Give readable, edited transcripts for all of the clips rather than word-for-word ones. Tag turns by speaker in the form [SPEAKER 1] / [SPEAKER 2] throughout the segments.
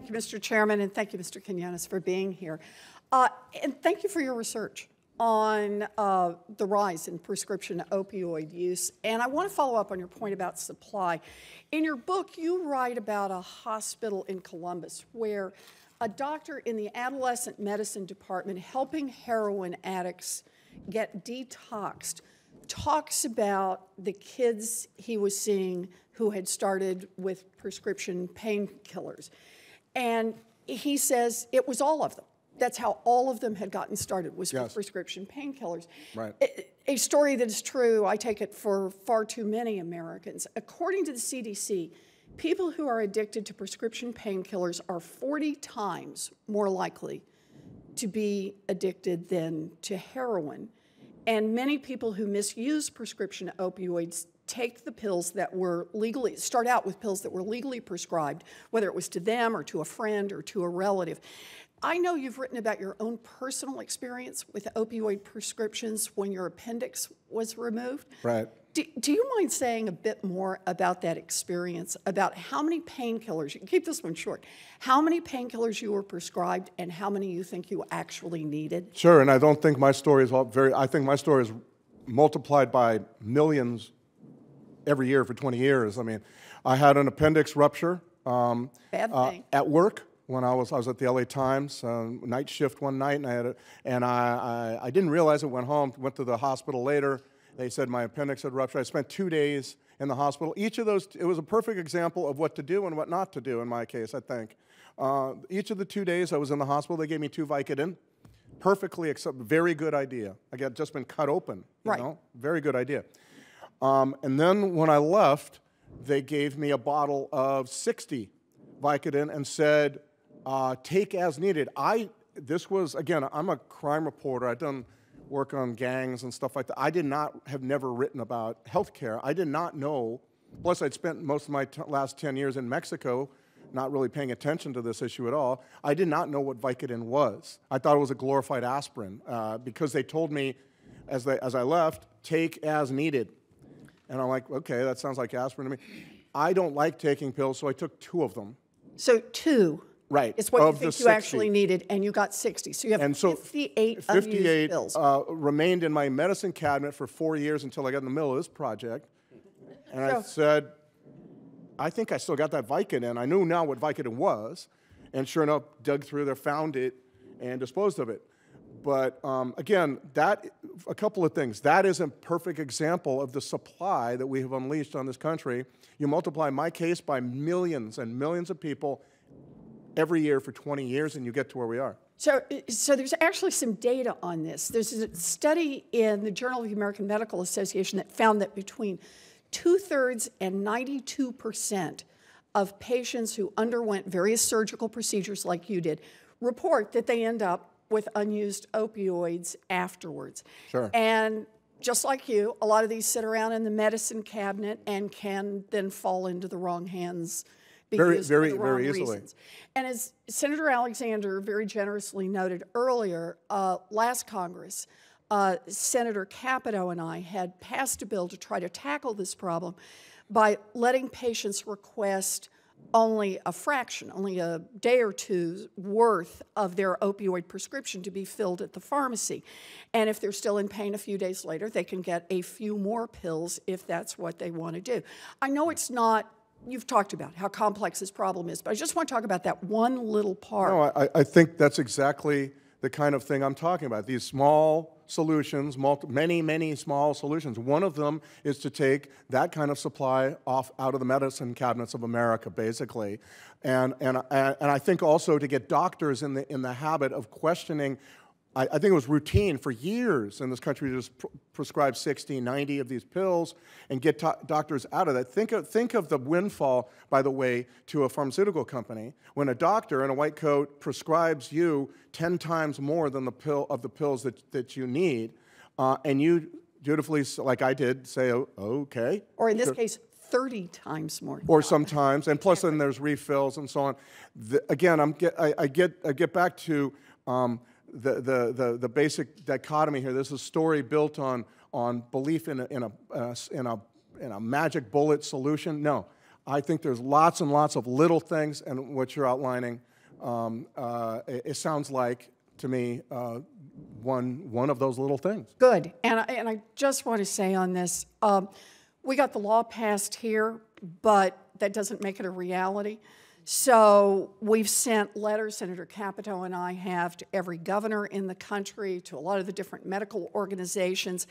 [SPEAKER 1] Thank you, Mr. Chairman, and thank you, Mr. Quinones, for being here. And thank you for your research on the rise in prescription opioid use. And I want to follow up on your point about supply. In your book, you write about a hospital in Columbus where a doctor in the adolescent medicine department helping heroin addicts get detoxed talks about the kids he was seeing who had started with prescription painkillers. And he says it was all of them. That's how all of them had gotten started, was with prescription painkillers.
[SPEAKER 2] Right.
[SPEAKER 1] A story that is true, I take it, for far too many Americans. According to the CDC, people who are addicted to prescription painkillers are 40 times more likely to be addicted than to heroin. And many people who misuse prescription opioids take the pills that were legally, start out with pills that were legally prescribed, whether it was to them or to a friend or to a relative. I know you've written about your own personal experience with opioid prescriptions when your appendix was removed.
[SPEAKER 2] Right.
[SPEAKER 1] Do you mind saying a bit more about that experience, about how many painkillers, you can keep this one short, how many painkillers you were prescribed and how many you think you actually needed?
[SPEAKER 2] Sure, and I don't think my story is I think my story is multiplied by millions every year for 20 years. I mean, I had an appendix rupture at work when I was at the LA Times, night shift one night, and I didn't realize it, went home, went to the hospital later. They said my appendix had ruptured. I spent 2 days in the hospital. Each of those, it was a perfect example of what to do and what not to do in my case, I think. Each of the 2 days I was in the hospital, they gave me 2 Vicodin. Perfectly acceptable, very good idea. I had just been cut open, you know? Very good idea. And then when I left, they gave me a bottle of 60 Vicodin and said, take as needed. This was, again, I'm a crime reporter. I've done work on gangs and stuff like that. I have never written about healthcare. I did not know, plus I'd spent most of my last 10 years in Mexico not really paying attention to this issue at all. I did not know what Vicodin was. I thought it was a glorified aspirin because they told me as I left, take as needed. And I'm like, okay, that sounds like aspirin to me. I don't like taking pills, so I took 2 of them.
[SPEAKER 1] So 2?
[SPEAKER 2] Right.
[SPEAKER 1] It's what you think you actually needed, and you got 60. So you have 58 unused pills.
[SPEAKER 2] Remained in my medicine cabinet for 4 years until I got in the middle of this project. And I said, I think I still got that Vicodin. I knew now what Vicodin was. And sure enough, dug through there, found it, and disposed of it. But again, a couple of things. That is a perfect example of the supply that we have unleashed on this country. You multiply my case by millions and millions of people every year for 20 years, and you get to where we are.
[SPEAKER 1] So there's actually some data on this. There's a study in the Journal of the American Medical Association that found that between 2/3 and 92% of patients who underwent various surgical procedures like you did report that they end up with unused opioids afterwards.
[SPEAKER 2] Sure.
[SPEAKER 1] And just like you, a lot of these sit around in the medicine cabinet and can then fall into the wrong hands. Very
[SPEAKER 2] easily.
[SPEAKER 1] And as Senator Alexander very generously noted earlier, last Congress, Senator Capito and I had passed a bill to try to tackle this problem by letting patients request only a fraction, only a day or two's worth of their opioid prescription to be filled at the pharmacy. And if they're still in pain a few days later, they can get a few more pills if that's what they want to do. I know it's not, you've talked about how complex this problem is, but I just want to talk about that one little part.
[SPEAKER 2] No, I think that's exactly the kind of thing I'm talking about. These small solutions, many small solutions. One of them is to take that kind of supply out of the medicine cabinets of America, basically, and I think also to get doctors in the habit of questioning. I think it was routine for years in this country to just prescribe 60, 90 of these pills and get doctors out of that. Think of the windfall, by the way, to a pharmaceutical company when a doctor in a white coat prescribes you 10 times more than the pills that you need, and you dutifully, like I did, say, oh, okay.
[SPEAKER 1] Or in this case, 30 times more.
[SPEAKER 2] Or sometimes, and plus then there's refills and so on. Again, I get back to the basic dichotomy here. This is a story built on belief in a magic bullet solution. No, I think there's lots and lots of little things, and what you're outlining It sounds like, to me, one of those little things.
[SPEAKER 1] Good. And I just want to say on this, we got the law passed here, but that doesn't make it a reality. So we've sent letters, Senator Capito and I have, to every governor in the country, to a lot of the different medical organizations,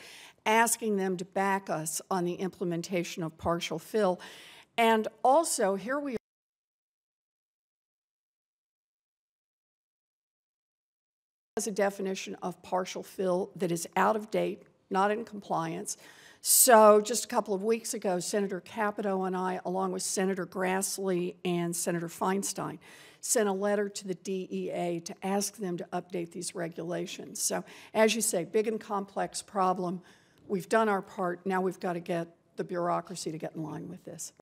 [SPEAKER 1] asking them to back us on the implementation of partial fill. And also, here we has a definition of partial fill that is out of date, not in compliance. So just a couple of weeks ago, Senator Capito and I, along with Senator Grassley and Senator Feinstein, sent a letter to the DEA to ask them to update these regulations. So as you say, big and complex problem. We've done our part. Now we've got to get the bureaucracy to get in line with this.